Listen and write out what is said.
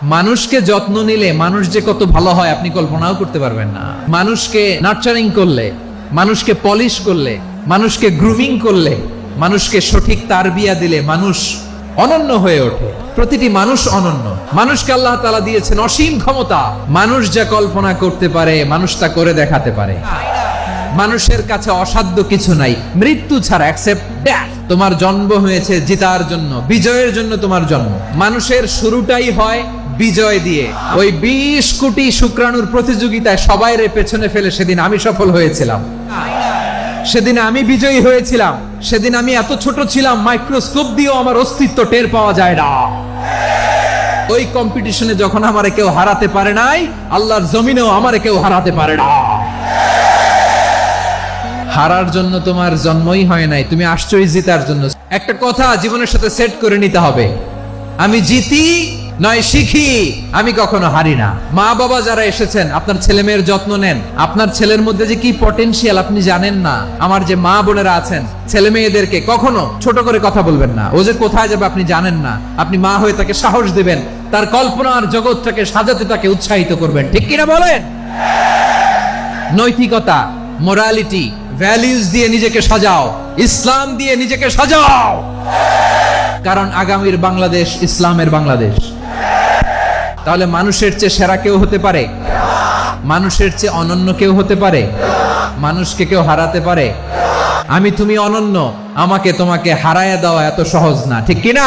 মানুষকে যত্ন নিলে মানুষ যে কত ভালো হয় আপনি কল্পনাও করতে পারবেন না। মানুষকে নার্চারিং করলে, মানুষকে পলিশ করলে, মানুষকে গ্রুমিং করলে, মানুষকে সঠিক তারবিয়া দিলে মানুষ অনন্য হয়ে ওঠে। প্রতিটি মানুষ অনন্য। মানুষকে আল্লাহ তাআলা দিয়েছেন অসীম ক্ষমতা। মানুষ যা কল্পনা করতে পারে মানুষ তা করে দেখাতে পারে। মানুষের কাছে অসাধ্য কিছু নাই মৃত্যু ছাড়া, এক্সেপ্ট ডেথ। তোমার জন্ম হয়েছে জিতার জন্য, বিজয়ের জন্য তোমার জন্ম। মানুষের শুরুটাই হয় বিজয় দিয়ে। ওই 20 কোটি শুক্রাণুর প্রতিযোগিতায় সবাইরে পেছনে ফেলে সেদিন আমি সফল হয়েছিলাম, সেদিন আমি বিজয়ী হয়েছিলাম। সেদিন আমি এত ছোট ছিলাম মাইক্রোস্কোপ দিয়েও আমার অস্তিত্ব টের পাওয়া যায় না। ওই কম্পিটিশনে যখন আমারে কেউ হারাতে পারে নাই, আল্লাহর জমিনেও আমারে কেউ হারাতে পারে না। হারার জন্য তোমার জন্মই হয় নাই, তুমি আসছোই জিতার জন্য। একটা কথা জীবনের সাথে সেট করে নিতে হবে, আমি জিতি নয় শিখি, আমি কখনো হারি না। মা বাবা যারা এসেছেন আপনার ছেলে মেয়ের যত্ন নেন। আপনার ছেলের মধ্যে যে কি পটেনশিয়াল আপনি জানেন না। আমার যে মা বোনেরা আছেন, ছেলে মেয়েদেরকে কখনো ছোট করে কথা বলবেন না। ও যে কোথায় যাবে আপনি জানেন না। আপনি মা হয়ে তাকে সাহস দিবেন, তার কল্পনার জগৎটাকে সাজাতে তাকে উৎসাহিত করবেন। ঠিক কিনা বলেন? নৈতিকতা, মোরালিটি, ভ্যালিউজ দিয়ে নিজেকে সাজাও, ইসলাম দিয়ে নিজেকে সাজাও। কারণ আগামীর বাংলাদেশ ইসলামের বাংলাদেশ। তাহলে মানুষের চেয়ে সেরা কেউ হতে পারে? মানুষের চেয়ে অনন্য কেউ হতে পারে? মানুষকে কেউ হারাতে পারে? আমি তুমি অনন্য, আমাকে তোমাকে হারায়া দেওয়া এত সহজ না। ঠিক কিনা?